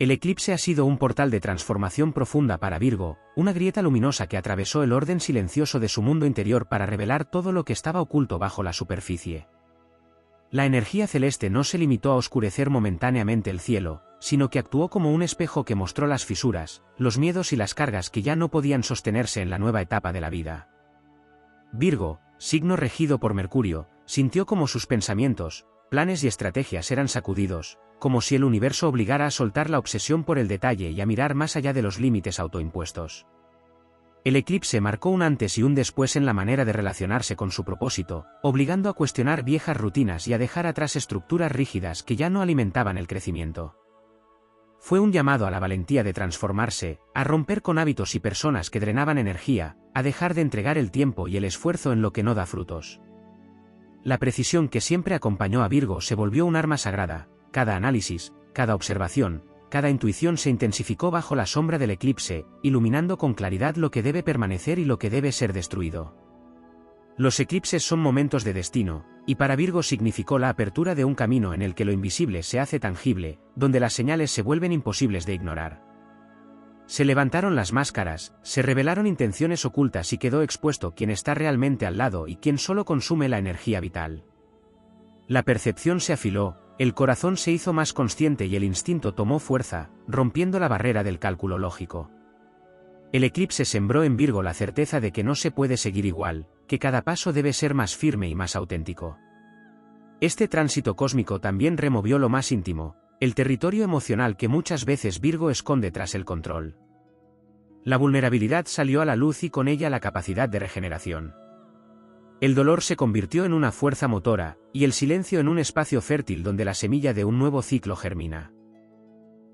El eclipse ha sido un portal de transformación profunda para Virgo, una grieta luminosa que atravesó el orden silencioso de su mundo interior para revelar todo lo que estaba oculto bajo la superficie. La energía celeste no se limitó a oscurecer momentáneamente el cielo, sino que actuó como un espejo que mostró las fisuras, los miedos y las cargas que ya no podían sostenerse en la nueva etapa de la vida. Virgo, signo regido por Mercurio, sintió como sus pensamientos, planes y estrategias eran sacudidos, como si el universo obligara a soltar la obsesión por el detalle y a mirar más allá de los límites autoimpuestos. El eclipse marcó un antes y un después en la manera de relacionarse con su propósito, obligando a cuestionar viejas rutinas y a dejar atrás estructuras rígidas que ya no alimentaban el crecimiento. Fue un llamado a la valentía de transformarse, a romper con hábitos y personas que drenaban energía, a dejar de entregar el tiempo y el esfuerzo en lo que no da frutos. La precisión que siempre acompañó a Virgo se volvió un arma sagrada. Cada análisis, cada observación, cada intuición se intensificó bajo la sombra del eclipse, iluminando con claridad lo que debe permanecer y lo que debe ser destruido. Los eclipses son momentos de destino, y para Virgo significó la apertura de un camino en el que lo invisible se hace tangible, donde las señales se vuelven imposibles de ignorar. Se levantaron las máscaras, se revelaron intenciones ocultas y quedó expuesto quien está realmente al lado y quien solo consume la energía vital. La percepción se afiló, el corazón se hizo más consciente y el instinto tomó fuerza, rompiendo la barrera del cálculo lógico. El eclipse sembró en Virgo la certeza de que no se puede seguir igual, que cada paso debe ser más firme y más auténtico. Este tránsito cósmico también removió lo más íntimo, el territorio emocional que muchas veces Virgo esconde tras el control. La vulnerabilidad salió a la luz y con ella la capacidad de regeneración. El dolor se convirtió en una fuerza motora, y el silencio en un espacio fértil donde la semilla de un nuevo ciclo germina.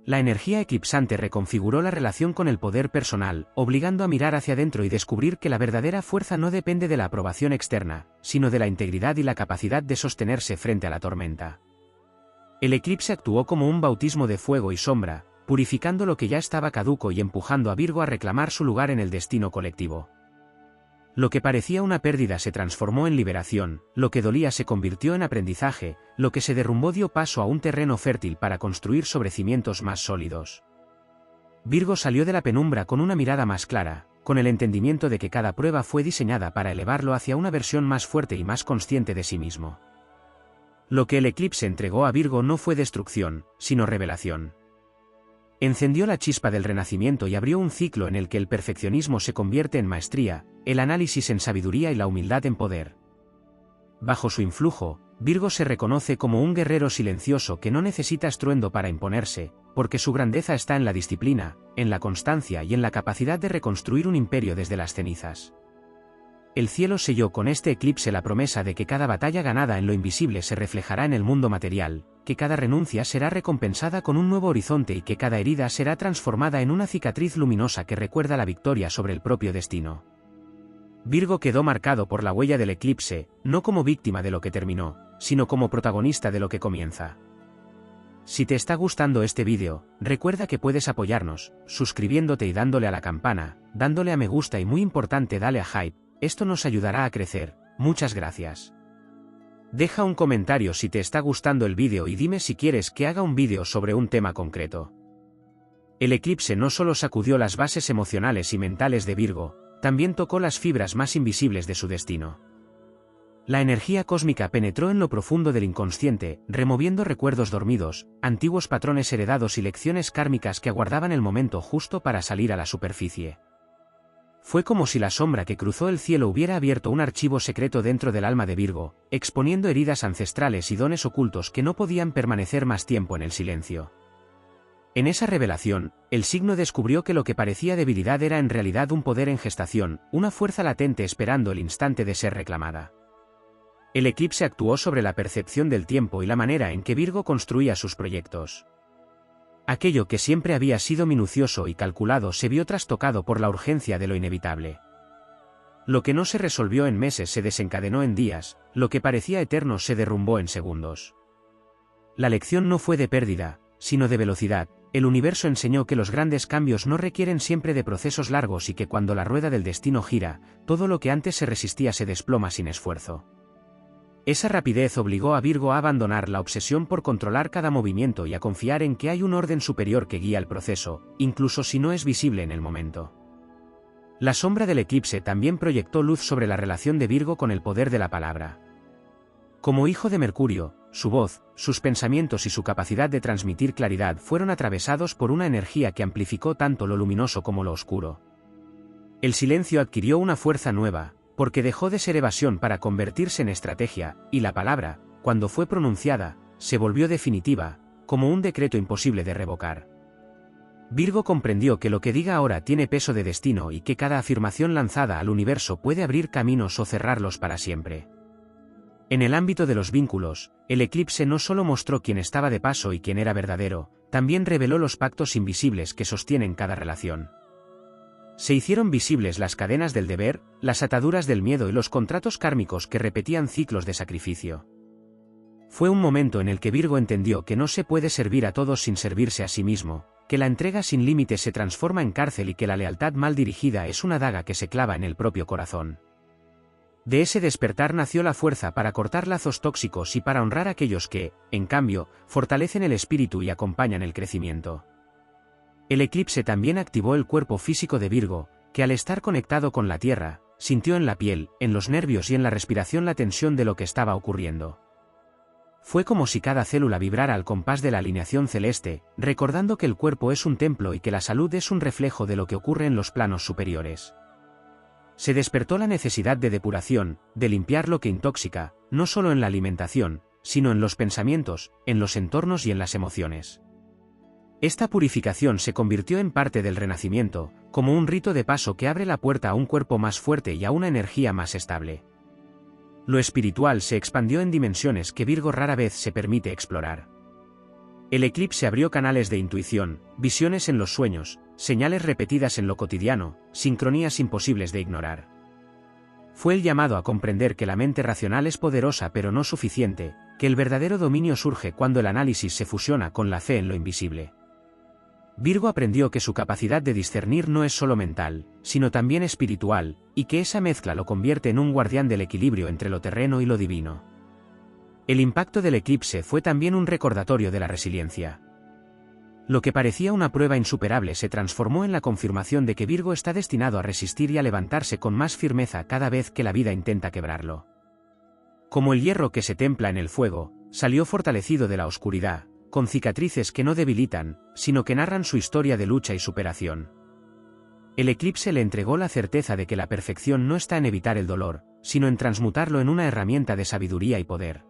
La energía eclipsante reconfiguró la relación con el poder personal, obligando a mirar hacia adentro y descubrir que la verdadera fuerza no depende de la aprobación externa, sino de la integridad y la capacidad de sostenerse frente a la tormenta. El eclipse actuó como un bautismo de fuego y sombra, purificando lo que ya estaba caduco y empujando a Virgo a reclamar su lugar en el destino colectivo. Lo que parecía una pérdida se transformó en liberación, lo que dolía se convirtió en aprendizaje, lo que se derrumbó dio paso a un terreno fértil para construir sobre cimientos más sólidos. Virgo salió de la penumbra con una mirada más clara, con el entendimiento de que cada prueba fue diseñada para elevarlo hacia una versión más fuerte y más consciente de sí mismo. Lo que el eclipse entregó a Virgo no fue destrucción, sino revelación. Encendió la chispa del renacimiento y abrió un ciclo en el que el perfeccionismo se convierte en maestría, el análisis en sabiduría y la humildad en poder. Bajo su influjo, Virgo se reconoce como un guerrero silencioso que no necesita estruendo para imponerse, porque su grandeza está en la disciplina, en la constancia y en la capacidad de reconstruir un imperio desde las cenizas. El cielo selló con este eclipse la promesa de que cada batalla ganada en lo invisible se reflejará en el mundo material, que cada renuncia será recompensada con un nuevo horizonte y que cada herida será transformada en una cicatriz luminosa que recuerda la victoria sobre el propio destino. Virgo quedó marcado por la huella del eclipse, no como víctima de lo que terminó, sino como protagonista de lo que comienza. Si te está gustando este vídeo, recuerda que puedes apoyarnos, suscribiéndote y dándole a la campana, dándole a me gusta y muy importante dale a hype, esto nos ayudará a crecer, muchas gracias. Deja un comentario si te está gustando el vídeo y dime si quieres que haga un vídeo sobre un tema concreto. El eclipse no solo sacudió las bases emocionales y mentales de Virgo, también tocó las fibras más invisibles de su destino. La energía cósmica penetró en lo profundo del inconsciente, removiendo recuerdos dormidos, antiguos patrones heredados y lecciones kármicas que aguardaban el momento justo para salir a la superficie. Fue como si la sombra que cruzó el cielo hubiera abierto un archivo secreto dentro del alma de Virgo, exponiendo heridas ancestrales y dones ocultos que no podían permanecer más tiempo en el silencio. En esa revelación, el signo descubrió que lo que parecía debilidad era en realidad un poder en gestación, una fuerza latente esperando el instante de ser reclamada. El eclipse actuó sobre la percepción del tiempo y la manera en que Virgo construía sus proyectos. Aquello que siempre había sido minucioso y calculado se vio trastocado por la urgencia de lo inevitable. Lo que no se resolvió en meses se desencadenó en días, lo que parecía eterno se derrumbó en segundos. La lección no fue de pérdida, sino de velocidad. El universo enseñó que los grandes cambios no requieren siempre de procesos largos y que cuando la rueda del destino gira, todo lo que antes se resistía se desploma sin esfuerzo. Esa rapidez obligó a Virgo a abandonar la obsesión por controlar cada movimiento y a confiar en que hay un orden superior que guía el proceso, incluso si no es visible en el momento. La sombra del eclipse también proyectó luz sobre la relación de Virgo con el poder de la palabra. Como hijo de Mercurio, su voz, sus pensamientos y su capacidad de transmitir claridad fueron atravesados por una energía que amplificó tanto lo luminoso como lo oscuro. El silencio adquirió una fuerza nueva, porque dejó de ser evasión para convertirse en estrategia, y la palabra, cuando fue pronunciada, se volvió definitiva, como un decreto imposible de revocar. Virgo comprendió que lo que diga ahora tiene peso de destino y que cada afirmación lanzada al universo puede abrir caminos o cerrarlos para siempre. En el ámbito de los vínculos, el eclipse no solo mostró quién estaba de paso y quién era verdadero, también reveló los pactos invisibles que sostienen cada relación. Se hicieron visibles las cadenas del deber, las ataduras del miedo y los contratos kármicos que repetían ciclos de sacrificio. Fue un momento en el que Virgo entendió que no se puede servir a todos sin servirse a sí mismo, que la entrega sin límites se transforma en cárcel y que la lealtad mal dirigida es una daga que se clava en el propio corazón. De ese despertar nació la fuerza para cortar lazos tóxicos y para honrar a aquellos que, en cambio, fortalecen el espíritu y acompañan el crecimiento. El eclipse también activó el cuerpo físico de Virgo, que al estar conectado con la Tierra, sintió en la piel, en los nervios y en la respiración la tensión de lo que estaba ocurriendo. Fue como si cada célula vibrara al compás de la alineación celeste, recordando que el cuerpo es un templo y que la salud es un reflejo de lo que ocurre en los planos superiores. Se despertó la necesidad de depuración, de limpiar lo que intoxica, no solo en la alimentación, sino en los pensamientos, en los entornos y en las emociones. Esta purificación se convirtió en parte del renacimiento, como un rito de paso que abre la puerta a un cuerpo más fuerte y a una energía más estable. Lo espiritual se expandió en dimensiones que Virgo rara vez se permite explorar. El eclipse abrió canales de intuición, visiones en los sueños, señales repetidas en lo cotidiano, sincronías imposibles de ignorar. Fue el llamado a comprender que la mente racional es poderosa pero no suficiente, que el verdadero dominio surge cuando el análisis se fusiona con la fe en lo invisible. Virgo aprendió que su capacidad de discernir no es solo mental, sino también espiritual, y que esa mezcla lo convierte en un guardián del equilibrio entre lo terreno y lo divino. El impacto del eclipse fue también un recordatorio de la resiliencia. Lo que parecía una prueba insuperable se transformó en la confirmación de que Virgo está destinado a resistir y a levantarse con más firmeza cada vez que la vida intenta quebrarlo. Como el hierro que se templa en el fuego, salió fortalecido de la oscuridad, con cicatrices que no debilitan, sino que narran su historia de lucha y superación. El eclipse le entregó la certeza de que la perfección no está en evitar el dolor, sino en transmutarlo en una herramienta de sabiduría y poder.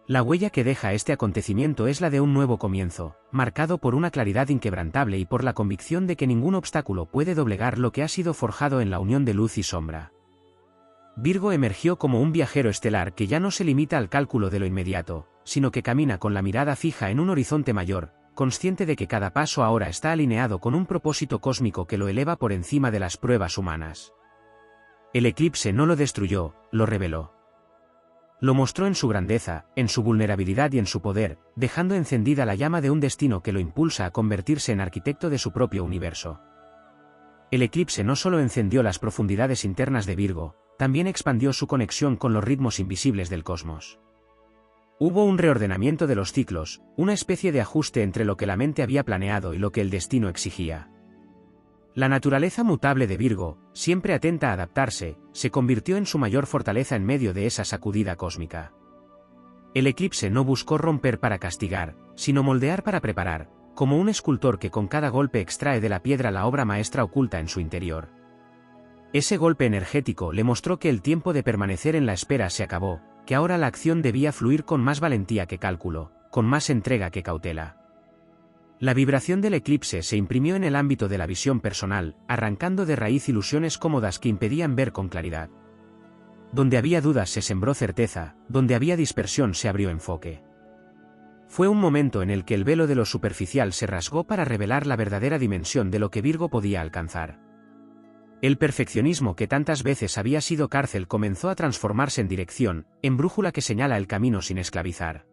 La huella que deja este acontecimiento es la de un nuevo comienzo, marcado por una claridad inquebrantable y por la convicción de que ningún obstáculo puede doblegar lo que ha sido forjado en la unión de luz y sombra. Virgo emergió como un viajero estelar que ya no se limita al cálculo de lo inmediato, sino que camina con la mirada fija en un horizonte mayor, consciente de que cada paso ahora está alineado con un propósito cósmico que lo eleva por encima de las pruebas humanas. El eclipse no lo destruyó, lo reveló. Lo mostró en su grandeza, en su vulnerabilidad y en su poder, dejando encendida la llama de un destino que lo impulsa a convertirse en arquitecto de su propio universo. El eclipse no solo encendió las profundidades internas de Virgo, también expandió su conexión con los ritmos invisibles del cosmos. Hubo un reordenamiento de los ciclos, una especie de ajuste entre lo que la mente había planeado y lo que el destino exigía. La naturaleza mutable de Virgo, siempre atenta a adaptarse, se convirtió en su mayor fortaleza en medio de esa sacudida cósmica. El eclipse no buscó romper para castigar, sino moldear para preparar, como un escultor que con cada golpe extrae de la piedra la obra maestra oculta en su interior. Ese golpe energético le mostró que el tiempo de permanecer en la espera se acabó, que ahora la acción debía fluir con más valentía que cálculo, con más entrega que cautela. La vibración del eclipse se imprimió en el ámbito de la visión personal, arrancando de raíz ilusiones cómodas que impedían ver con claridad. Donde había dudas se sembró certeza, donde había dispersión se abrió enfoque. Fue un momento en el que el velo de lo superficial se rasgó para revelar la verdadera dimensión de lo que Virgo podía alcanzar. El perfeccionismo que tantas veces había sido cárcel comenzó a transformarse en dirección, en brújula que señala el camino sin esclavizar.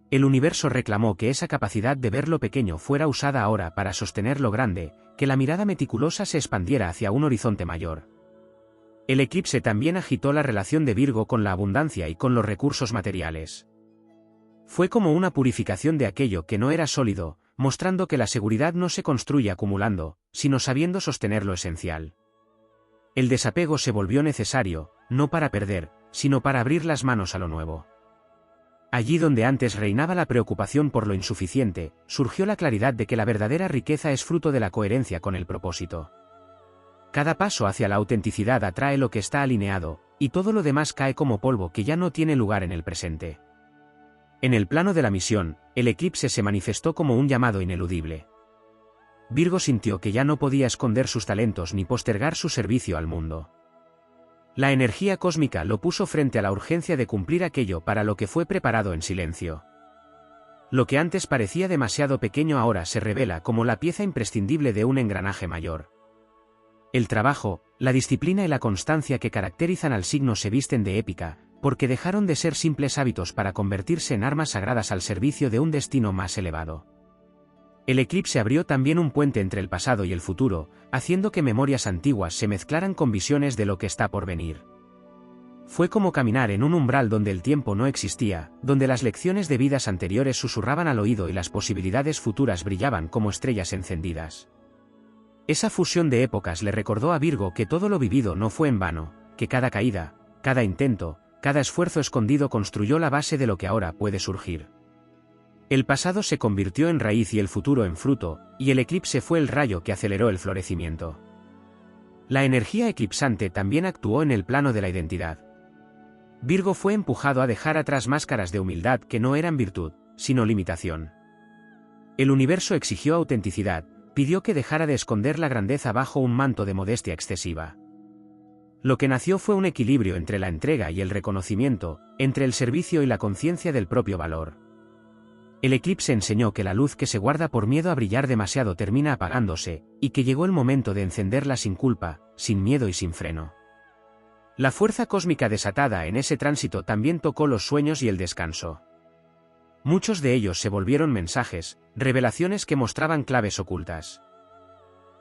El universo reclamó que esa capacidad de ver lo pequeño fuera usada ahora para sostener lo grande, que la mirada meticulosa se expandiera hacia un horizonte mayor. El eclipse también agitó la relación de Virgo con la abundancia y con los recursos materiales. Fue como una purificación de aquello que no era sólido, mostrando que la seguridad no se construye acumulando, sino sabiendo sostener lo esencial. El desapego se volvió necesario, no para perder, sino para abrir las manos a lo nuevo. Allí donde antes reinaba la preocupación por lo insuficiente, surgió la claridad de que la verdadera riqueza es fruto de la coherencia con el propósito. Cada paso hacia la autenticidad atrae lo que está alineado, y todo lo demás cae como polvo que ya no tiene lugar en el presente. En el plano de la misión, el eclipse se manifestó como un llamado ineludible. Virgo sintió que ya no podía esconder sus talentos ni postergar su servicio al mundo. La energía cósmica lo puso frente a la urgencia de cumplir aquello para lo que fue preparado en silencio. Lo que antes parecía demasiado pequeño ahora se revela como la pieza imprescindible de un engranaje mayor. El trabajo, la disciplina y la constancia que caracterizan al signo se visten de épica, porque dejaron de ser simples hábitos para convertirse en armas sagradas al servicio de un destino más elevado. El eclipse abrió también un puente entre el pasado y el futuro, haciendo que memorias antiguas se mezclaran con visiones de lo que está por venir. Fue como caminar en un umbral donde el tiempo no existía, donde las lecciones de vidas anteriores susurraban al oído y las posibilidades futuras brillaban como estrellas encendidas. Esa fusión de épocas le recordó a Virgo que todo lo vivido no fue en vano, que cada caída, cada intento, cada esfuerzo escondido construyó la base de lo que ahora puede surgir. El pasado se convirtió en raíz y el futuro en fruto, y el eclipse fue el rayo que aceleró el florecimiento. La energía eclipsante también actuó en el plano de la identidad. Virgo fue empujado a dejar atrás máscaras de humildad que no eran virtud, sino limitación. El universo exigió autenticidad, pidió que dejara de esconder la grandeza bajo un manto de modestia excesiva. Lo que nació fue un equilibrio entre la entrega y el reconocimiento, entre el servicio y la conciencia del propio valor. El eclipse enseñó que la luz que se guarda por miedo a brillar demasiado termina apagándose, y que llegó el momento de encenderla sin culpa, sin miedo y sin freno. La fuerza cósmica desatada en ese tránsito también tocó los sueños y el descanso. Muchos de ellos se volvieron mensajes, revelaciones que mostraban claves ocultas.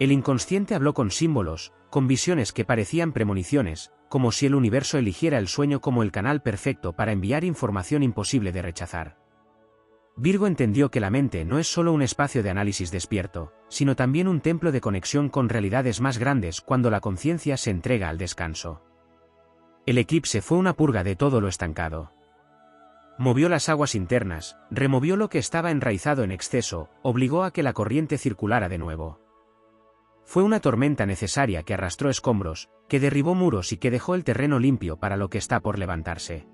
El inconsciente habló con símbolos, con visiones que parecían premoniciones, como si el universo eligiera el sueño como el canal perfecto para enviar información imposible de rechazar. Virgo entendió que la mente no es solo un espacio de análisis despierto, sino también un templo de conexión con realidades más grandes cuando la conciencia se entrega al descanso. El eclipse fue una purga de todo lo estancado. Movió las aguas internas, removió lo que estaba enraizado en exceso, obligó a que la corriente circulara de nuevo. Fue una tormenta necesaria que arrastró escombros, que derribó muros y que dejó el terreno limpio para lo que está por levantarse.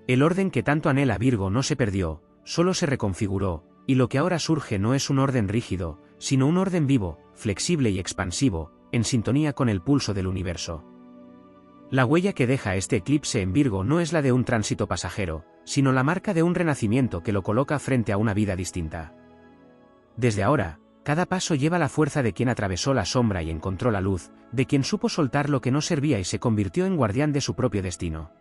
El orden que tanto anhela Virgo no se perdió, solo se reconfiguró, y lo que ahora surge no es un orden rígido, sino un orden vivo, flexible y expansivo, en sintonía con el pulso del universo. La huella que deja este eclipse en Virgo no es la de un tránsito pasajero, sino la marca de un renacimiento que lo coloca frente a una vida distinta. Desde ahora, cada paso lleva la fuerza de quien atravesó la sombra y encontró la luz, de quien supo soltar lo que no servía y se convirtió en guardián de su propio destino.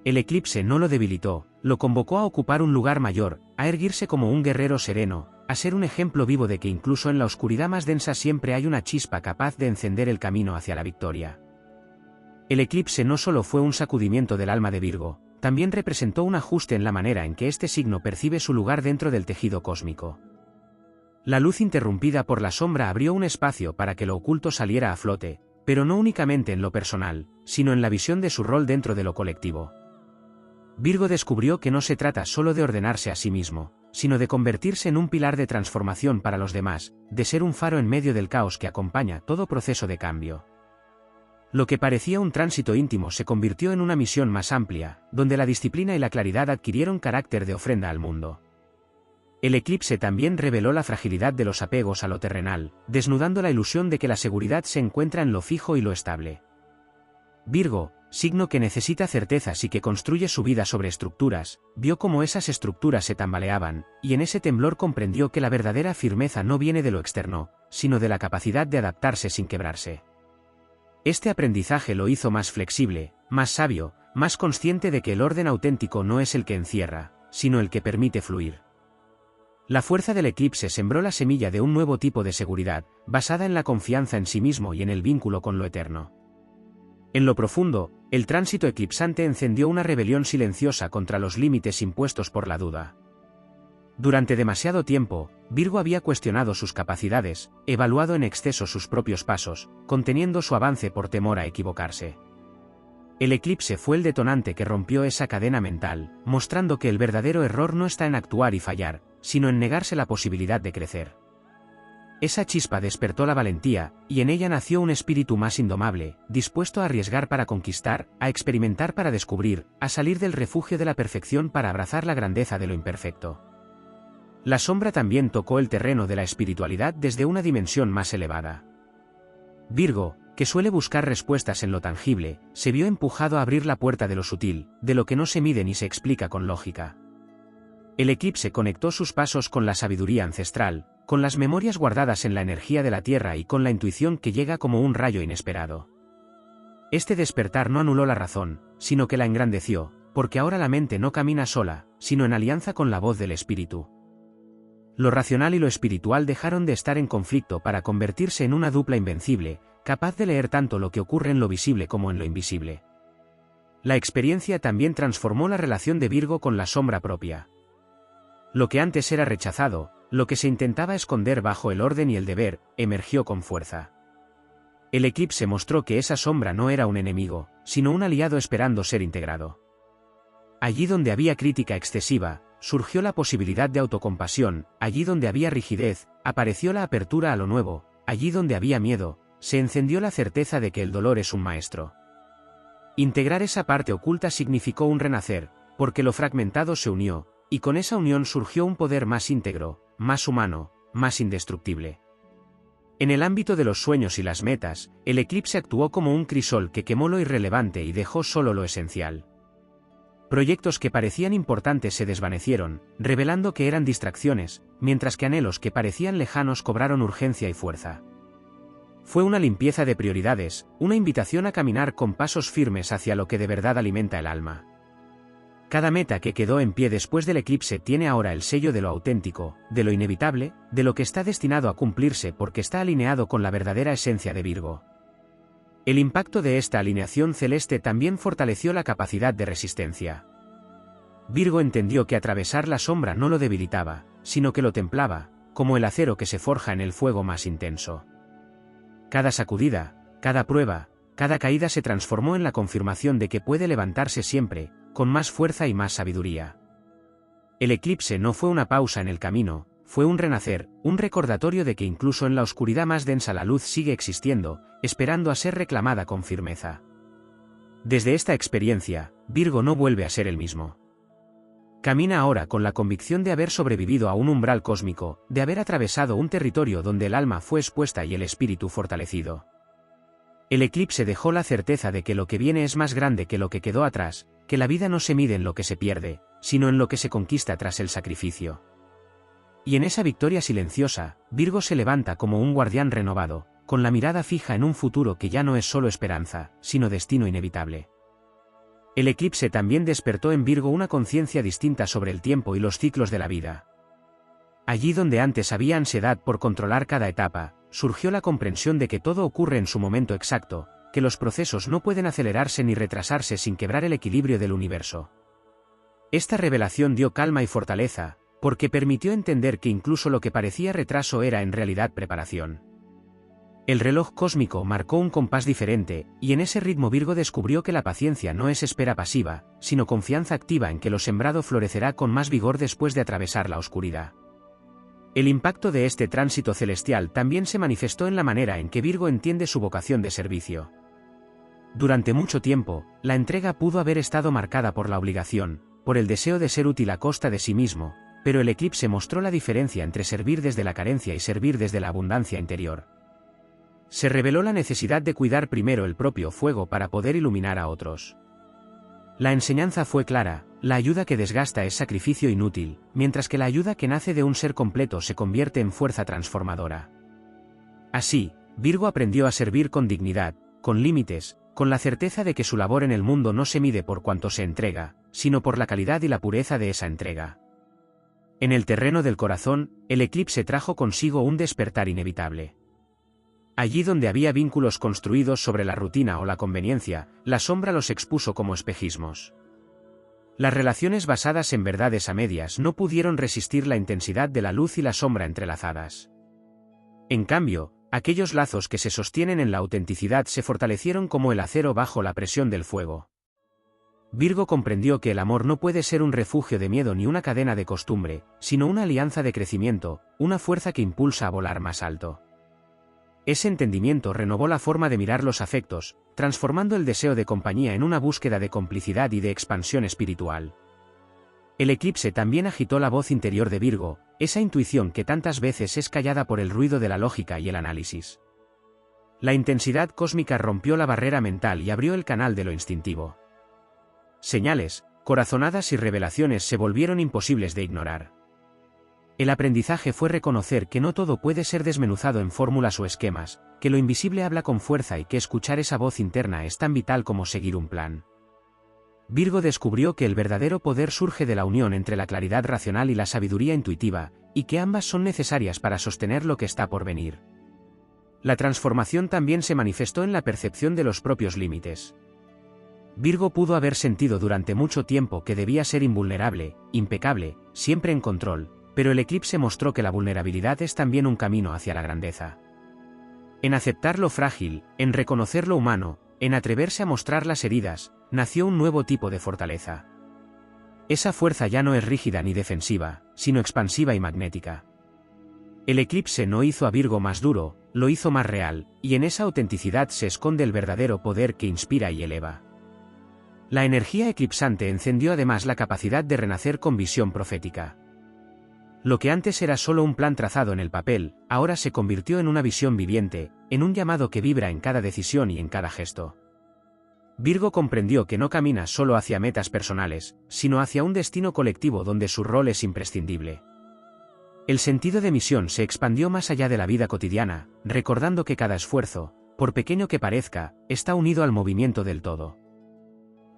El eclipse no lo debilitó, lo convocó a ocupar un lugar mayor, a erguirse como un guerrero sereno, a ser un ejemplo vivo de que incluso en la oscuridad más densa siempre hay una chispa capaz de encender el camino hacia la victoria. El eclipse no solo fue un sacudimiento del alma de Virgo, también representó un ajuste en la manera en que este signo percibe su lugar dentro del tejido cósmico. La luz interrumpida por la sombra abrió un espacio para que lo oculto saliera a flote, pero no únicamente en lo personal, sino en la visión de su rol dentro de lo colectivo. Virgo descubrió que no se trata solo de ordenarse a sí mismo, sino de convertirse en un pilar de transformación para los demás, de ser un faro en medio del caos que acompaña todo proceso de cambio. Lo que parecía un tránsito íntimo se convirtió en una misión más amplia, donde la disciplina y la claridad adquirieron carácter de ofrenda al mundo. El eclipse también reveló la fragilidad de los apegos a lo terrenal, desnudando la ilusión de que la seguridad se encuentra en lo fijo y lo estable. Virgo, signo que necesita certezas y que construye su vida sobre estructuras, vio cómo esas estructuras se tambaleaban, y en ese temblor comprendió que la verdadera firmeza no viene de lo externo, sino de la capacidad de adaptarse sin quebrarse. Este aprendizaje lo hizo más flexible, más sabio, más consciente de que el orden auténtico no es el que encierra, sino el que permite fluir. La fuerza del eclipse sembró la semilla de un nuevo tipo de seguridad, basada en la confianza en sí mismo y en el vínculo con lo eterno. En lo profundo, el tránsito eclipsante encendió una rebelión silenciosa contra los límites impuestos por la duda. Durante demasiado tiempo, Virgo había cuestionado sus capacidades, evaluado en exceso sus propios pasos, conteniendo su avance por temor a equivocarse. El eclipse fue el detonante que rompió esa cadena mental, mostrando que el verdadero error no está en actuar y fallar, sino en negarse la posibilidad de crecer. Esa chispa despertó la valentía, y en ella nació un espíritu más indomable, dispuesto a arriesgar para conquistar, a experimentar para descubrir, a salir del refugio de la perfección para abrazar la grandeza de lo imperfecto. La sombra también tocó el terreno de la espiritualidad desde una dimensión más elevada. Virgo, que suele buscar respuestas en lo tangible, se vio empujado a abrir la puerta de lo sutil, de lo que no se mide ni se explica con lógica. El eclipse conectó sus pasos con la sabiduría ancestral, con las memorias guardadas en la energía de la Tierra y con la intuición que llega como un rayo inesperado. Este despertar no anuló la razón, sino que la engrandeció, porque ahora la mente no camina sola, sino en alianza con la voz del espíritu. Lo racional y lo espiritual dejaron de estar en conflicto para convertirse en una dupla invencible, capaz de leer tanto lo que ocurre en lo visible como en lo invisible. La experiencia también transformó la relación de Virgo con la sombra propia. Lo que antes era rechazado, lo que se intentaba esconder bajo el orden y el deber, emergió con fuerza. El eclipse mostró que esa sombra no era un enemigo, sino un aliado esperando ser integrado. Allí donde había crítica excesiva, surgió la posibilidad de autocompasión, allí donde había rigidez, apareció la apertura a lo nuevo, allí donde había miedo, se encendió la certeza de que el dolor es un maestro. Integrar esa parte oculta significó un renacer, porque lo fragmentado se unió, y con esa unión surgió un poder más íntegro, más humano, más indestructible. En el ámbito de los sueños y las metas, el eclipse actuó como un crisol que quemó lo irrelevante y dejó solo lo esencial. Proyectos que parecían importantes se desvanecieron, revelando que eran distracciones, mientras que anhelos que parecían lejanos cobraron urgencia y fuerza. Fue una limpieza de prioridades, una invitación a caminar con pasos firmes hacia lo que de verdad alimenta el alma. Cada meta que quedó en pie después del eclipse tiene ahora el sello de lo auténtico, de lo inevitable, de lo que está destinado a cumplirse porque está alineado con la verdadera esencia de Virgo. El impacto de esta alineación celeste también fortaleció la capacidad de resistencia. Virgo entendió que atravesar la sombra no lo debilitaba, sino que lo templaba, como el acero que se forja en el fuego más intenso. Cada sacudida, cada prueba, cada caída se transformó en la confirmación de que puede levantarse siempre, con más fuerza y más sabiduría. El eclipse no fue una pausa en el camino, fue un renacer, un recordatorio de que incluso en la oscuridad más densa la luz sigue existiendo, esperando a ser reclamada con firmeza. Desde esta experiencia, Virgo no vuelve a ser el mismo. Camina ahora con la convicción de haber sobrevivido a un umbral cósmico, de haber atravesado un territorio donde el alma fue expuesta y el espíritu fortalecido. El eclipse dejó la certeza de que lo que viene es más grande que lo que quedó atrás, que la vida no se mide en lo que se pierde, sino en lo que se conquista tras el sacrificio. Y en esa victoria silenciosa, Virgo se levanta como un guardián renovado, con la mirada fija en un futuro que ya no es solo esperanza, sino destino inevitable. El eclipse también despertó en Virgo una conciencia distinta sobre el tiempo y los ciclos de la vida. Allí donde antes había ansiedad por controlar cada etapa, surgió la comprensión de que todo ocurre en su momento exacto, que los procesos no pueden acelerarse ni retrasarse sin quebrar el equilibrio del universo. Esta revelación dio calma y fortaleza, porque permitió entender que incluso lo que parecía retraso era en realidad preparación. El reloj cósmico marcó un compás diferente, y en ese ritmo Virgo descubrió que la paciencia no es espera pasiva, sino confianza activa en que lo sembrado florecerá con más vigor después de atravesar la oscuridad. El impacto de este tránsito celestial también se manifestó en la manera en que Virgo entiende su vocación de servicio. Durante mucho tiempo, la entrega pudo haber estado marcada por la obligación, por el deseo de ser útil a costa de sí mismo, pero el eclipse mostró la diferencia entre servir desde la carencia y servir desde la abundancia interior. Se reveló la necesidad de cuidar primero el propio fuego para poder iluminar a otros. La enseñanza fue clara: la ayuda que desgasta es sacrificio inútil, mientras que la ayuda que nace de un ser completo se convierte en fuerza transformadora. Así, Virgo aprendió a servir con dignidad, con límites, con la certeza de que su labor en el mundo no se mide por cuanto se entrega, sino por la calidad y la pureza de esa entrega. En el terreno del corazón, el eclipse trajo consigo un despertar inevitable. Allí donde había vínculos construidos sobre la rutina o la conveniencia, la sombra los expuso como espejismos. Las relaciones basadas en verdades a medias no pudieron resistir la intensidad de la luz y la sombra entrelazadas. En cambio, aquellos lazos que se sostienen en la autenticidad se fortalecieron como el acero bajo la presión del fuego. Virgo comprendió que el amor no puede ser un refugio de miedo ni una cadena de costumbre, sino una alianza de crecimiento, una fuerza que impulsa a volar más alto. Ese entendimiento renovó la forma de mirar los afectos, transformando el deseo de compañía en una búsqueda de complicidad y de expansión espiritual. El eclipse también agitó la voz interior de Virgo, esa intuición que tantas veces es callada por el ruido de la lógica y el análisis. La intensidad cósmica rompió la barrera mental y abrió el canal de lo instintivo. Señales, corazonadas y revelaciones se volvieron imposibles de ignorar. El aprendizaje fue reconocer que no todo puede ser desmenuzado en fórmulas o esquemas, que lo invisible habla con fuerza y que escuchar esa voz interna es tan vital como seguir un plan. Virgo descubrió que el verdadero poder surge de la unión entre la claridad racional y la sabiduría intuitiva, y que ambas son necesarias para sostener lo que está por venir. La transformación también se manifestó en la percepción de los propios límites. Virgo pudo haber sentido durante mucho tiempo que debía ser invulnerable, impecable, siempre en control, pero el eclipse mostró que la vulnerabilidad es también un camino hacia la grandeza. En aceptar lo frágil, en reconocer lo humano, en atreverse a mostrar las heridas, nació un nuevo tipo de fortaleza. Esa fuerza ya no es rígida ni defensiva, sino expansiva y magnética. El eclipse no hizo a Virgo más duro, lo hizo más real, y en esa autenticidad se esconde el verdadero poder que inspira y eleva. La energía eclipsante encendió además la capacidad de renacer con visión profética. Lo que antes era solo un plan trazado en el papel, ahora se convirtió en una visión viviente, en un llamado que vibra en cada decisión y en cada gesto. Virgo comprendió que no camina solo hacia metas personales, sino hacia un destino colectivo donde su rol es imprescindible. El sentido de misión se expandió más allá de la vida cotidiana, recordando que cada esfuerzo, por pequeño que parezca, está unido al movimiento del todo.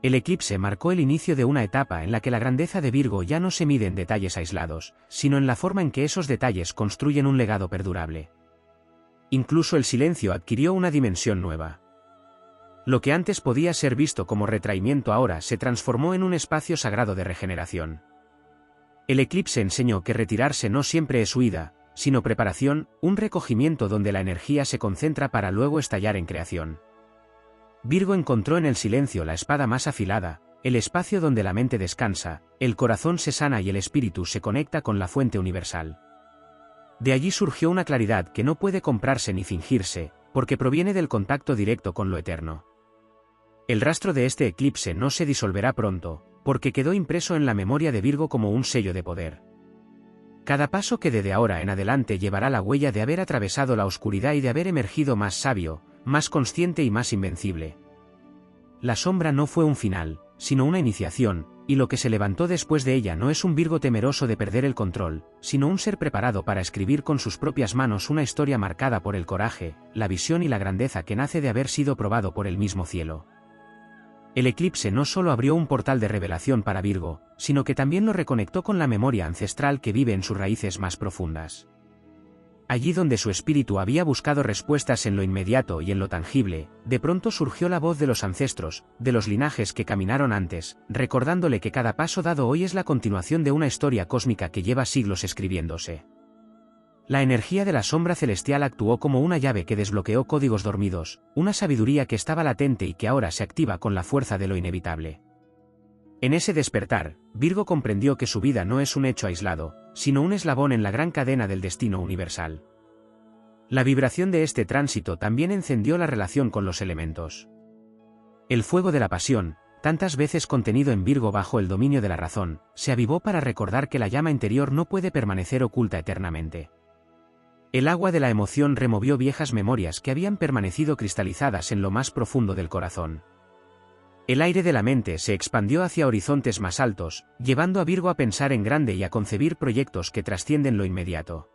El eclipse marcó el inicio de una etapa en la que la grandeza de Virgo ya no se mide en detalles aislados, sino en la forma en que esos detalles construyen un legado perdurable. Incluso el silencio adquirió una dimensión nueva. Lo que antes podía ser visto como retraimiento ahora se transformó en un espacio sagrado de regeneración. El eclipse enseñó que retirarse no siempre es huida, sino preparación, un recogimiento donde la energía se concentra para luego estallar en creación. Virgo encontró en el silencio la espada más afilada, el espacio donde la mente descansa, el corazón se sana y el espíritu se conecta con la fuente universal. De allí surgió una claridad que no puede comprarse ni fingirse, porque proviene del contacto directo con lo eterno. El rastro de este eclipse no se disolverá pronto, porque quedó impreso en la memoria de Virgo como un sello de poder. Cada paso que desde ahora en adelante llevará la huella de haber atravesado la oscuridad y de haber emergido más sabio, más consciente y más invencible. La sombra no fue un final, sino una iniciación, y lo que se levantó después de ella no es un Virgo temeroso de perder el control, sino un ser preparado para escribir con sus propias manos una historia marcada por el coraje, la visión y la grandeza que nace de haber sido probado por el mismo cielo. El eclipse no solo abrió un portal de revelación para Virgo, sino que también lo reconectó con la memoria ancestral que vive en sus raíces más profundas. Allí donde su espíritu había buscado respuestas en lo inmediato y en lo tangible, de pronto surgió la voz de los ancestros, de los linajes que caminaron antes, recordándole que cada paso dado hoy es la continuación de una historia cósmica que lleva siglos escribiéndose. La energía de la sombra celestial actuó como una llave que desbloqueó códigos dormidos, una sabiduría que estaba latente y que ahora se activa con la fuerza de lo inevitable. En ese despertar, Virgo comprendió que su vida no es un hecho aislado, sino un eslabón en la gran cadena del destino universal. La vibración de este tránsito también encendió la relación con los elementos. El fuego de la pasión, tantas veces contenido en Virgo bajo el dominio de la razón, se avivó para recordar que la llama interior no puede permanecer oculta eternamente. El agua de la emoción removió viejas memorias que habían permanecido cristalizadas en lo más profundo del corazón. El aire de la mente se expandió hacia horizontes más altos, llevando a Virgo a pensar en grande y a concebir proyectos que trascienden lo inmediato.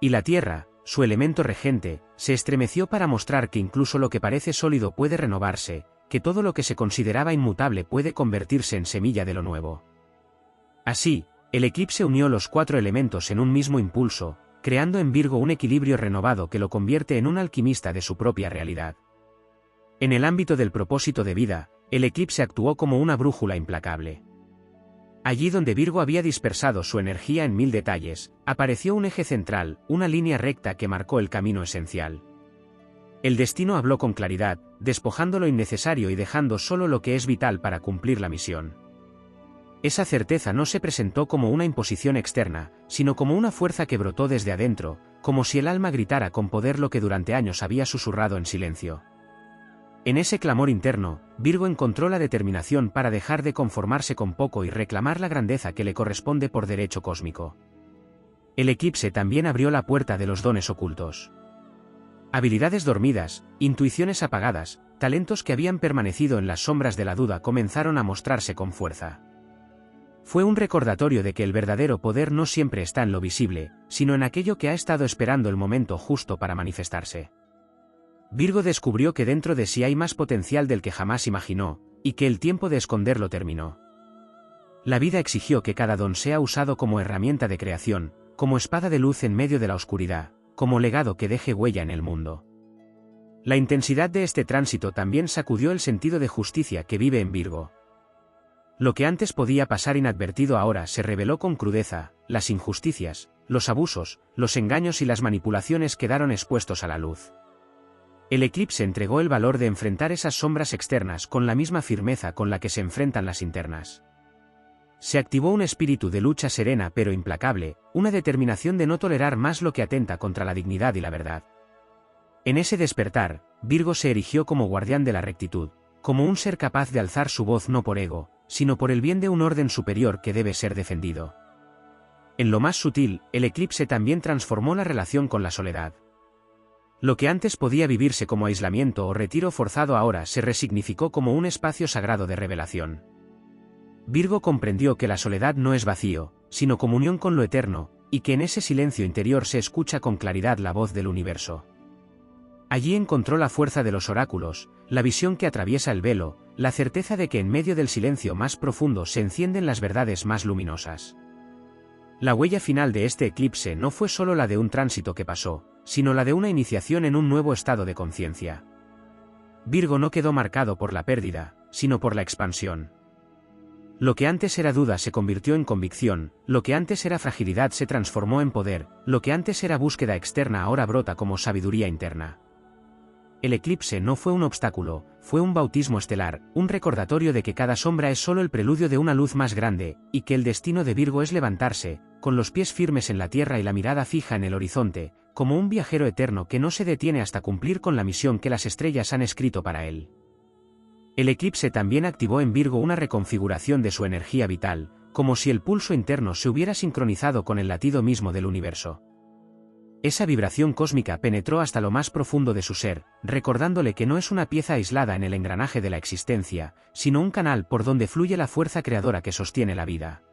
Y la tierra, su elemento regente, se estremeció para mostrar que incluso lo que parece sólido puede renovarse, que todo lo que se consideraba inmutable puede convertirse en semilla de lo nuevo. Así, el eclipse unió los 4 elementos en un mismo impulso, creando en Virgo un equilibrio renovado que lo convierte en un alquimista de su propia realidad. En el ámbito del propósito de vida, el eclipse actuó como una brújula implacable. Allí donde Virgo había dispersado su energía en 1000 detalles, apareció un eje central, una línea recta que marcó el camino esencial. El destino habló con claridad, despojando lo innecesario y dejando solo lo que es vital para cumplir la misión. Esa certeza no se presentó como una imposición externa, sino como una fuerza que brotó desde adentro, como si el alma gritara con poder lo que durante años había susurrado en silencio. En ese clamor interno, Virgo encontró la determinación para dejar de conformarse con poco y reclamar la grandeza que le corresponde por derecho cósmico. El eclipse también abrió la puerta de los dones ocultos. Habilidades dormidas, intuiciones apagadas, talentos que habían permanecido en las sombras de la duda comenzaron a mostrarse con fuerza. Fue un recordatorio de que el verdadero poder no siempre está en lo visible, sino en aquello que ha estado esperando el momento justo para manifestarse. Virgo descubrió que dentro de sí hay más potencial del que jamás imaginó, y que el tiempo de esconderlo terminó. La vida exigió que cada don sea usado como herramienta de creación, como espada de luz en medio de la oscuridad, como legado que deje huella en el mundo. La intensidad de este tránsito también sacudió el sentido de justicia que vive en Virgo. Lo que antes podía pasar inadvertido ahora se reveló con crudeza, las injusticias, los abusos, los engaños y las manipulaciones quedaron expuestos a la luz. El eclipse entregó el valor de enfrentar esas sombras externas con la misma firmeza con la que se enfrentan las internas. Se activó un espíritu de lucha serena pero implacable, una determinación de no tolerar más lo que atenta contra la dignidad y la verdad. En ese despertar, Virgo se erigió como guardián de la rectitud, como un ser capaz de alzar su voz no por ego, sino por el bien de un orden superior que debe ser defendido. En lo más sutil, el eclipse también transformó la relación con la soledad. Lo que antes podía vivirse como aislamiento o retiro forzado ahora se resignificó como un espacio sagrado de revelación. Virgo comprendió que la soledad no es vacío, sino comunión con lo eterno, y que en ese silencio interior se escucha con claridad la voz del universo. Allí encontró la fuerza de los oráculos, la visión que atraviesa el velo, la certeza de que en medio del silencio más profundo se encienden las verdades más luminosas. La huella final de este eclipse no fue solo la de un tránsito que pasó, sino la de una iniciación en un nuevo estado de conciencia. Virgo no quedó marcado por la pérdida, sino por la expansión. Lo que antes era duda se convirtió en convicción, lo que antes era fragilidad se transformó en poder, lo que antes era búsqueda externa ahora brota como sabiduría interna. El eclipse no fue un obstáculo, fue un bautismo estelar, un recordatorio de que cada sombra es solo el preludio de una luz más grande, y que el destino de Virgo es levantarse, con los pies firmes en la tierra y la mirada fija en el horizonte, como un viajero eterno que no se detiene hasta cumplir con la misión que las estrellas han escrito para él. El eclipse también activó en Virgo una reconfiguración de su energía vital, como si el pulso interno se hubiera sincronizado con el latido mismo del universo. Esa vibración cósmica penetró hasta lo más profundo de su ser, recordándole que no es una pieza aislada en el engranaje de la existencia, sino un canal por donde fluye la fuerza creadora que sostiene la vida.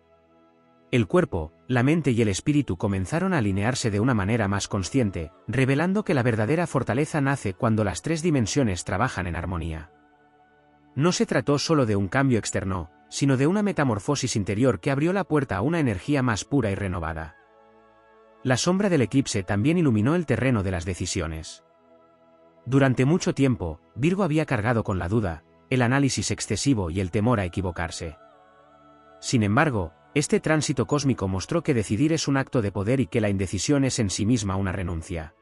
El cuerpo, la mente y el espíritu comenzaron a alinearse de una manera más consciente, revelando que la verdadera fortaleza nace cuando las tres dimensiones trabajan en armonía. No se trató solo de un cambio externo, sino de una metamorfosis interior que abrió la puerta a una energía más pura y renovada. La sombra del eclipse también iluminó el terreno de las decisiones. Durante mucho tiempo, Virgo había cargado con la duda, el análisis excesivo y el temor a equivocarse. Sin embargo, este tránsito cósmico mostró que decidir es un acto de poder y que la indecisión es en sí misma una renuncia.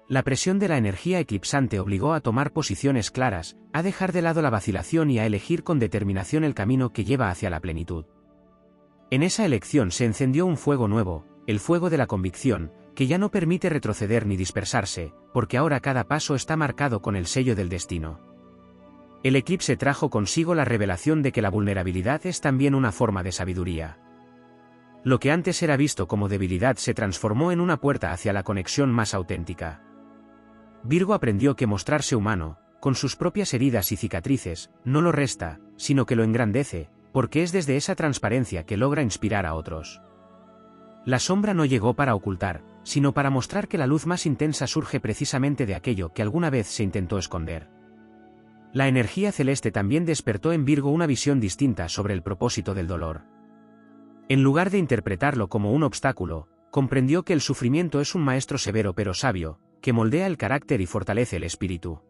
La presión de la energía eclipsante obligó a tomar posiciones claras, a dejar de lado la vacilación y a elegir con determinación el camino que lleva hacia la plenitud. En esa elección se encendió un fuego nuevo, el fuego de la convicción, que ya no permite retroceder ni dispersarse, porque ahora cada paso está marcado con el sello del destino. El eclipse trajo consigo la revelación de que la vulnerabilidad es también una forma de sabiduría. Lo que antes era visto como debilidad se transformó en una puerta hacia la conexión más auténtica. Virgo aprendió que mostrarse humano, con sus propias heridas y cicatrices, no lo resta, sino que lo engrandece, porque es desde esa transparencia que logra inspirar a otros. La sombra no llegó para ocultar, sino para mostrar que la luz más intensa surge precisamente de aquello que alguna vez se intentó esconder. La energía celeste también despertó en Virgo una visión distinta sobre el propósito del dolor. En lugar de interpretarlo como un obstáculo, comprendió que el sufrimiento es un maestro severo pero sabio, que moldea el carácter y fortalece el espíritu.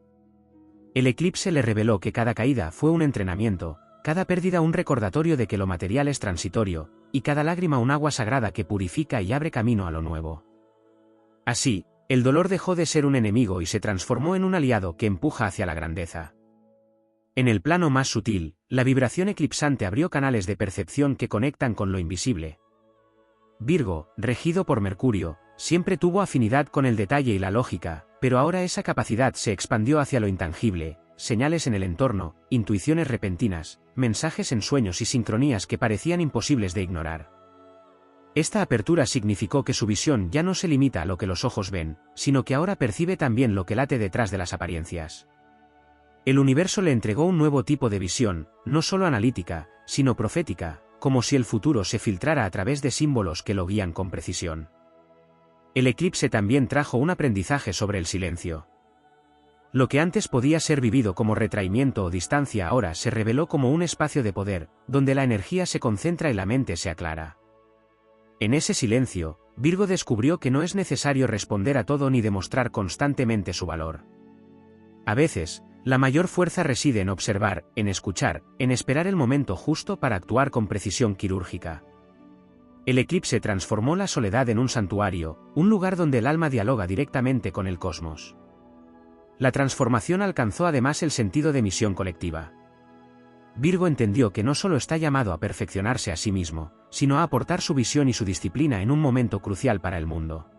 El eclipse le reveló que cada caída fue un entrenamiento, cada pérdida un recordatorio de que lo material es transitorio, y cada lágrima un agua sagrada que purifica y abre camino a lo nuevo. Así, el dolor dejó de ser un enemigo y se transformó en un aliado que empuja hacia la grandeza. En el plano más sutil, la vibración eclipsante abrió canales de percepción que conectan con lo invisible. Virgo, regido por Mercurio, siempre tuvo afinidad con el detalle y la lógica, pero ahora esa capacidad se expandió hacia lo intangible, señales en el entorno, intuiciones repentinas, mensajes en sueños y sincronías que parecían imposibles de ignorar. Esta apertura significó que su visión ya no se limita a lo que los ojos ven, sino que ahora percibe también lo que late detrás de las apariencias. El universo le entregó un nuevo tipo de visión, no solo analítica, sino profética, como si el futuro se filtrara a través de símbolos que lo guían con precisión. El eclipse también trajo un aprendizaje sobre el silencio. Lo que antes podía ser vivido como retraimiento o distancia ahora se reveló como un espacio de poder, donde la energía se concentra y la mente se aclara. En ese silencio, Virgo descubrió que no es necesario responder a todo ni demostrar constantemente su valor. A veces, la mayor fuerza reside en observar, en escuchar, en esperar el momento justo para actuar con precisión quirúrgica. El eclipse transformó la soledad en un santuario, un lugar donde el alma dialoga directamente con el cosmos. La transformación alcanzó además el sentido de misión colectiva. Virgo entendió que no solo está llamado a perfeccionarse a sí mismo, sino a aportar su visión y su disciplina en un momento crucial para el mundo.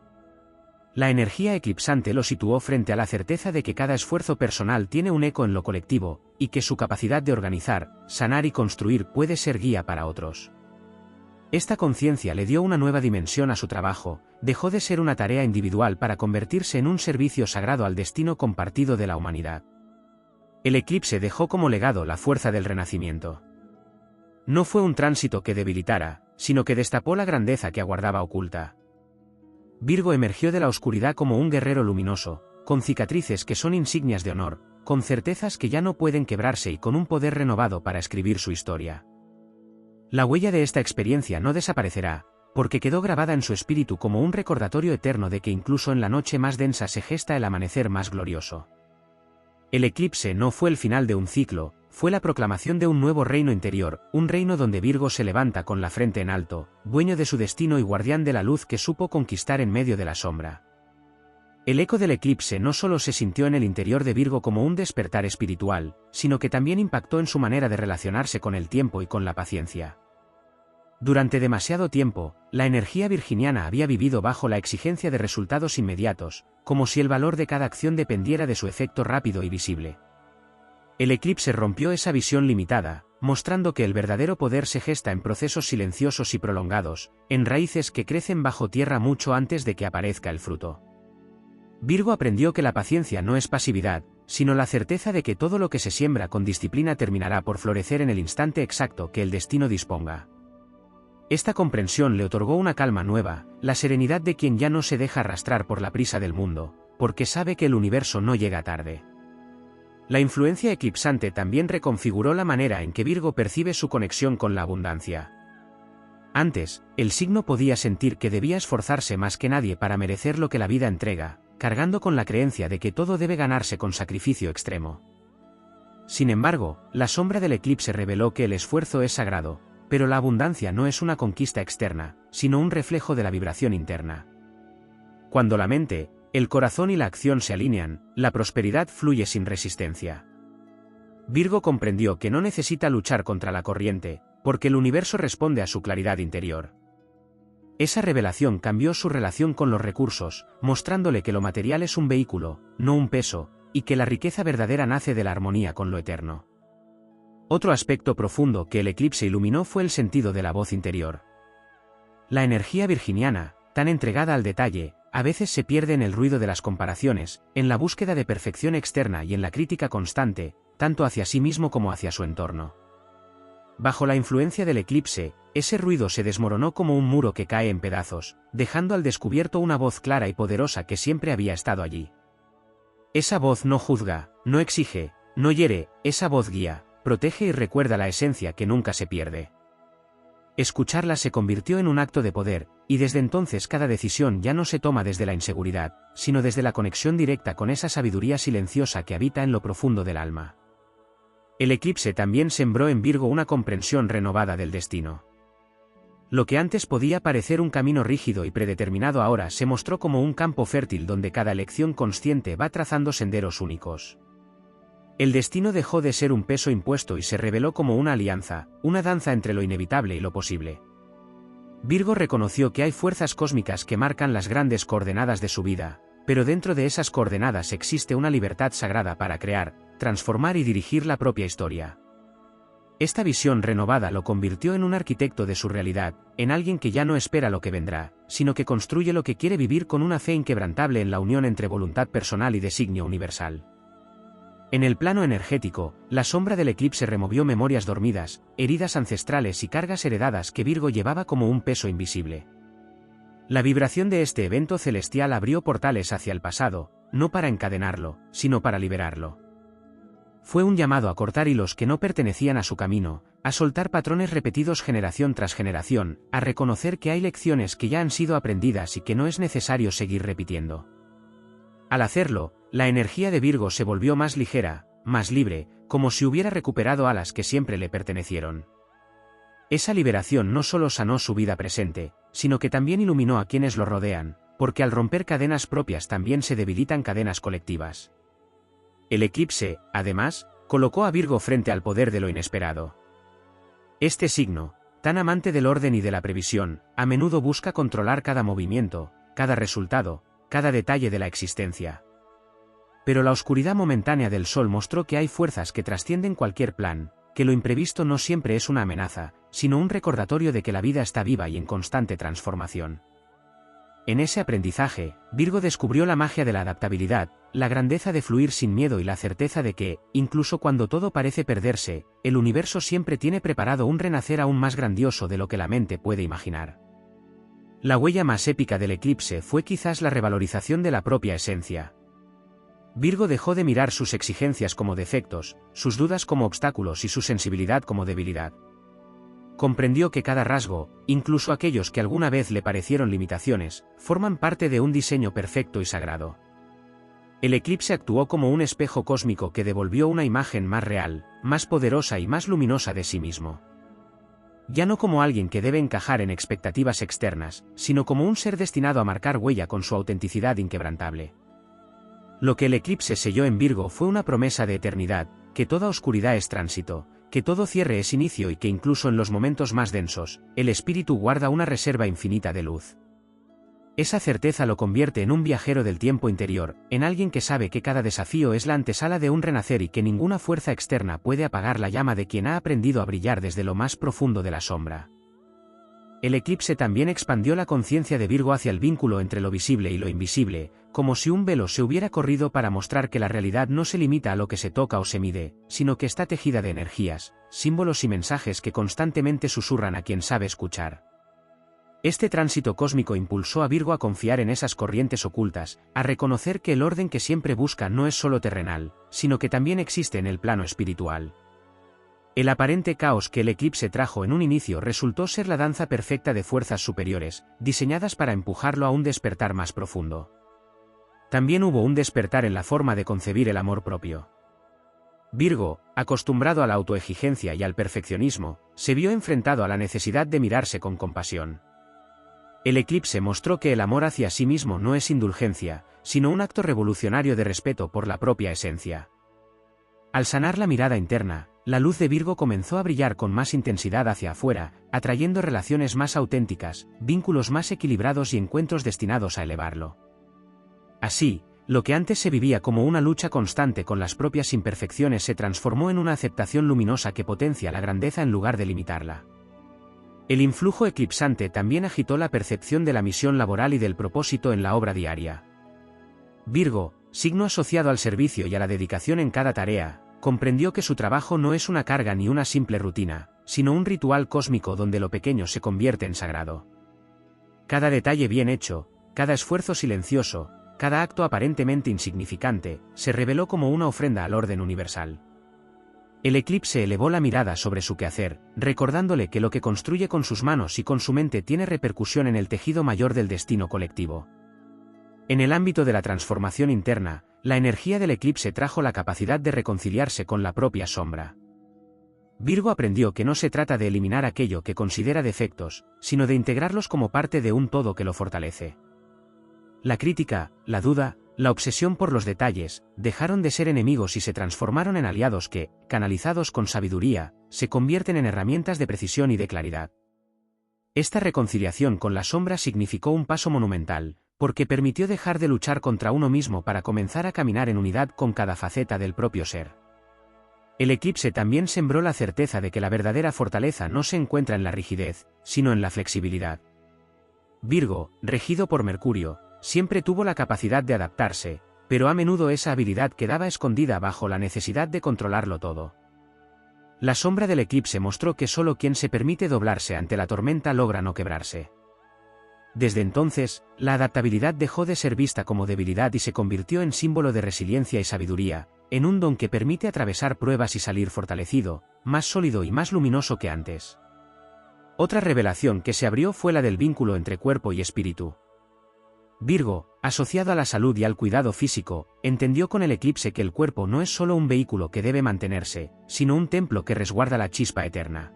La energía eclipsante lo situó frente a la certeza de que cada esfuerzo personal tiene un eco en lo colectivo, y que su capacidad de organizar, sanar y construir puede ser guía para otros. Esta conciencia le dio una nueva dimensión a su trabajo, dejó de ser una tarea individual para convertirse en un servicio sagrado al destino compartido de la humanidad. El eclipse dejó como legado la fuerza del renacimiento. No fue un tránsito que debilitara, sino que destapó la grandeza que aguardaba oculta. Virgo emergió de la oscuridad como un guerrero luminoso, con cicatrices que son insignias de honor, con certezas que ya no pueden quebrarse y con un poder renovado para escribir su historia. La huella de esta experiencia no desaparecerá, porque quedó grabada en su espíritu como un recordatorio eterno de que incluso en la noche más densa se gesta el amanecer más glorioso. El eclipse no fue el final de un ciclo, fue la proclamación de un nuevo reino interior, un reino donde Virgo se levanta con la frente en alto, dueño de su destino y guardián de la luz que supo conquistar en medio de la sombra. El eco del eclipse no solo se sintió en el interior de Virgo como un despertar espiritual, sino que también impactó en su manera de relacionarse con el tiempo y con la paciencia. Durante demasiado tiempo, la energía virginiana había vivido bajo la exigencia de resultados inmediatos, como si el valor de cada acción dependiera de su efecto rápido y visible. El eclipse rompió esa visión limitada, mostrando que el verdadero poder se gesta en procesos silenciosos y prolongados, en raíces que crecen bajo tierra mucho antes de que aparezca el fruto. Virgo aprendió que la paciencia no es pasividad, sino la certeza de que todo lo que se siembra con disciplina terminará por florecer en el instante exacto que el destino disponga. Esta comprensión le otorgó una calma nueva, la serenidad de quien ya no se deja arrastrar por la prisa del mundo, porque sabe que el universo no llega tarde. La influencia eclipsante también reconfiguró la manera en que Virgo percibe su conexión con la abundancia. Antes, el signo podía sentir que debía esforzarse más que nadie para merecer lo que la vida entrega, cargando con la creencia de que todo debe ganarse con sacrificio extremo. Sin embargo, la sombra del eclipse reveló que el esfuerzo es sagrado, pero la abundancia no es una conquista externa, sino un reflejo de la vibración interna. Cuando la mente, el corazón y la acción se alinean, la prosperidad fluye sin resistencia. Virgo comprendió que no necesita luchar contra la corriente, porque el universo responde a su claridad interior. Esa revelación cambió su relación con los recursos, mostrándole que lo material es un vehículo, no un peso, y que la riqueza verdadera nace de la armonía con lo eterno. Otro aspecto profundo que el eclipse iluminó fue el sentido de la voz interior. La energía virginiana, tan entregada al detalle, a veces se pierde en el ruido de las comparaciones, en la búsqueda de perfección externa y en la crítica constante, tanto hacia sí mismo como hacia su entorno. Bajo la influencia del eclipse, ese ruido se desmoronó como un muro que cae en pedazos, dejando al descubierto una voz clara y poderosa que siempre había estado allí. Esa voz no juzga, no exige, no hiere, esa voz guía, protege y recuerda la esencia que nunca se pierde. Escucharla se convirtió en un acto de poder, y desde entonces cada decisión ya no se toma desde la inseguridad, sino desde la conexión directa con esa sabiduría silenciosa que habita en lo profundo del alma. El eclipse también sembró en Virgo una comprensión renovada del destino. Lo que antes podía parecer un camino rígido y predeterminado ahora se mostró como un campo fértil donde cada elección consciente va trazando senderos únicos. El destino dejó de ser un peso impuesto y se reveló como una alianza, una danza entre lo inevitable y lo posible. Virgo reconoció que hay fuerzas cósmicas que marcan las grandes coordenadas de su vida, pero dentro de esas coordenadas existe una libertad sagrada para crear, transformar y dirigir la propia historia. Esta visión renovada lo convirtió en un arquitecto de su realidad, en alguien que ya no espera lo que vendrá, sino que construye lo que quiere vivir con una fe inquebrantable en la unión entre voluntad personal y designio universal. En el plano energético, la sombra del eclipse removió memorias dormidas, heridas ancestrales y cargas heredadas que Virgo llevaba como un peso invisible. La vibración de este evento celestial abrió portales hacia el pasado, no para encadenarlo, sino para liberarlo. Fue un llamado a cortar hilos que no pertenecían a su camino, a soltar patrones repetidos generación tras generación, a reconocer que hay lecciones que ya han sido aprendidas y que no es necesario seguir repitiendo. Al hacerlo, la energía de Virgo se volvió más ligera, más libre, como si hubiera recuperado alas que siempre le pertenecieron. Esa liberación no solo sanó su vida presente, sino que también iluminó a quienes lo rodean, porque al romper cadenas propias también se debilitan cadenas colectivas. El eclipse, además, colocó a Virgo frente al poder de lo inesperado. Este signo, tan amante del orden y de la previsión, a menudo busca controlar cada movimiento, cada resultado, cada detalle de la existencia. Pero la oscuridad momentánea del Sol mostró que hay fuerzas que trascienden cualquier plan, que lo imprevisto no siempre es una amenaza, sino un recordatorio de que la vida está viva y en constante transformación. En ese aprendizaje, Virgo descubrió la magia de la adaptabilidad, la grandeza de fluir sin miedo y la certeza de que, incluso cuando todo parece perderse, el universo siempre tiene preparado un renacer aún más grandioso de lo que la mente puede imaginar. La huella más épica del eclipse fue quizás la revalorización de la propia esencia. Virgo dejó de mirar sus exigencias como defectos, sus dudas como obstáculos y su sensibilidad como debilidad. Comprendió que cada rasgo, incluso aquellos que alguna vez le parecieron limitaciones, forman parte de un diseño perfecto y sagrado. El eclipse actuó como un espejo cósmico que devolvió una imagen más real, más poderosa y más luminosa de sí mismo. Ya no como alguien que debe encajar en expectativas externas, sino como un ser destinado a marcar huella con su autenticidad inquebrantable. Lo que el eclipse selló en Virgo fue una promesa de eternidad, que toda oscuridad es tránsito, que todo cierre es inicio y que incluso en los momentos más densos, el espíritu guarda una reserva infinita de luz. Esa certeza lo convierte en un viajero del tiempo interior, en alguien que sabe que cada desafío es la antesala de un renacer y que ninguna fuerza externa puede apagar la llama de quien ha aprendido a brillar desde lo más profundo de la sombra. El eclipse también expandió la conciencia de Virgo hacia el vínculo entre lo visible y lo invisible, como si un velo se hubiera corrido para mostrar que la realidad no se limita a lo que se toca o se mide, sino que está tejida de energías, símbolos y mensajes que constantemente susurran a quien sabe escuchar. Este tránsito cósmico impulsó a Virgo a confiar en esas corrientes ocultas, a reconocer que el orden que siempre busca no es solo terrenal, sino que también existe en el plano espiritual. El aparente caos que el eclipse trajo en un inicio resultó ser la danza perfecta de fuerzas superiores, diseñadas para empujarlo a un despertar más profundo. También hubo un despertar en la forma de concebir el amor propio. Virgo, acostumbrado a la autoexigencia y al perfeccionismo, se vio enfrentado a la necesidad de mirarse con compasión. El eclipse mostró que el amor hacia sí mismo no es indulgencia, sino un acto revolucionario de respeto por la propia esencia. Al sanar la mirada interna, la luz de Virgo comenzó a brillar con más intensidad hacia afuera, atrayendo relaciones más auténticas, vínculos más equilibrados y encuentros destinados a elevarlo. Así, lo que antes se vivía como una lucha constante con las propias imperfecciones se transformó en una aceptación luminosa que potencia la grandeza en lugar de limitarla. El influjo eclipsante también agitó la percepción de la misión laboral y del propósito en la obra diaria. Virgo, signo asociado al servicio y a la dedicación en cada tarea, comprendió que su trabajo no es una carga ni una simple rutina, sino un ritual cósmico donde lo pequeño se convierte en sagrado. Cada detalle bien hecho, cada esfuerzo silencioso, cada acto aparentemente insignificante, se reveló como una ofrenda al orden universal. El eclipse elevó la mirada sobre su quehacer, recordándole que lo que construye con sus manos y con su mente tiene repercusión en el tejido mayor del destino colectivo. En el ámbito de la transformación interna, la energía del eclipse trajo la capacidad de reconciliarse con la propia sombra. Virgo aprendió que no se trata de eliminar aquello que considera defectos, sino de integrarlos como parte de un todo que lo fortalece. La crítica, la duda, la obsesión por los detalles, dejaron de ser enemigos y se transformaron en aliados que, canalizados con sabiduría, se convierten en herramientas de precisión y de claridad. Esta reconciliación con la sombra significó un paso monumental, porque permitió dejar de luchar contra uno mismo para comenzar a caminar en unidad con cada faceta del propio ser. El eclipse también sembró la certeza de que la verdadera fortaleza no se encuentra en la rigidez, sino en la flexibilidad. Virgo, regido por Mercurio, siempre tuvo la capacidad de adaptarse, pero a menudo esa habilidad quedaba escondida bajo la necesidad de controlarlo todo. La sombra del eclipse mostró que solo quien se permite doblarse ante la tormenta logra no quebrarse. Desde entonces, la adaptabilidad dejó de ser vista como debilidad y se convirtió en símbolo de resiliencia y sabiduría, en un don que permite atravesar pruebas y salir fortalecido, más sólido y más luminoso que antes. Otra revelación que se abrió fue la del vínculo entre cuerpo y espíritu. Virgo, asociado a la salud y al cuidado físico, entendió con el eclipse que el cuerpo no es solo un vehículo que debe mantenerse, sino un templo que resguarda la chispa eterna.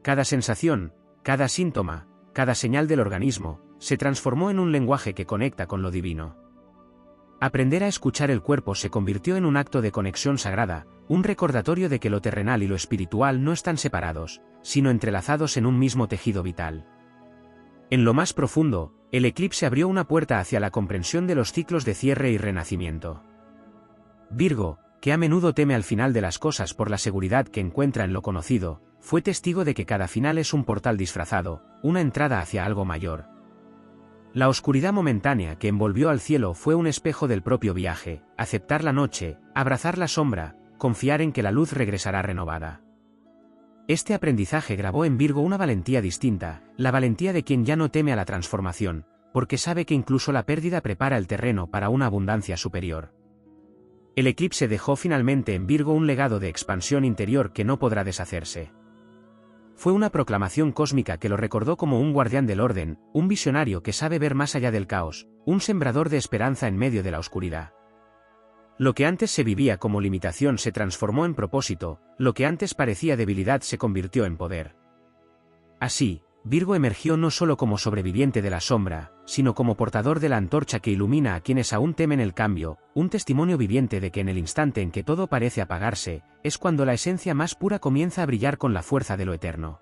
Cada sensación, cada síntoma, cada señal del organismo, se transformó en un lenguaje que conecta con lo divino. Aprender a escuchar el cuerpo se convirtió en un acto de conexión sagrada, un recordatorio de que lo terrenal y lo espiritual no están separados, sino entrelazados en un mismo tejido vital. En lo más profundo, el eclipse abrió una puerta hacia la comprensión de los ciclos de cierre y renacimiento. Virgo, que a menudo teme al final de las cosas por la seguridad que encuentra en lo conocido, fue testigo de que cada final es un portal disfrazado, una entrada hacia algo mayor. La oscuridad momentánea que envolvió al cielo fue un espejo del propio viaje, aceptar la noche, abrazar la sombra, confiar en que la luz regresará renovada. Este aprendizaje grabó en Virgo una valentía distinta, la valentía de quien ya no teme a la transformación, porque sabe que incluso la pérdida prepara el terreno para una abundancia superior. El eclipse dejó finalmente en Virgo un legado de expansión interior que no podrá deshacerse. Fue una proclamación cósmica que lo recordó como un guardián del orden, un visionario que sabe ver más allá del caos, un sembrador de esperanza en medio de la oscuridad. Lo que antes se vivía como limitación se transformó en propósito, lo que antes parecía debilidad se convirtió en poder. Así, Virgo emergió no solo como sobreviviente de la sombra, sino como portador de la antorcha que ilumina a quienes aún temen el cambio, un testimonio viviente de que en el instante en que todo parece apagarse, es cuando la esencia más pura comienza a brillar con la fuerza de lo eterno.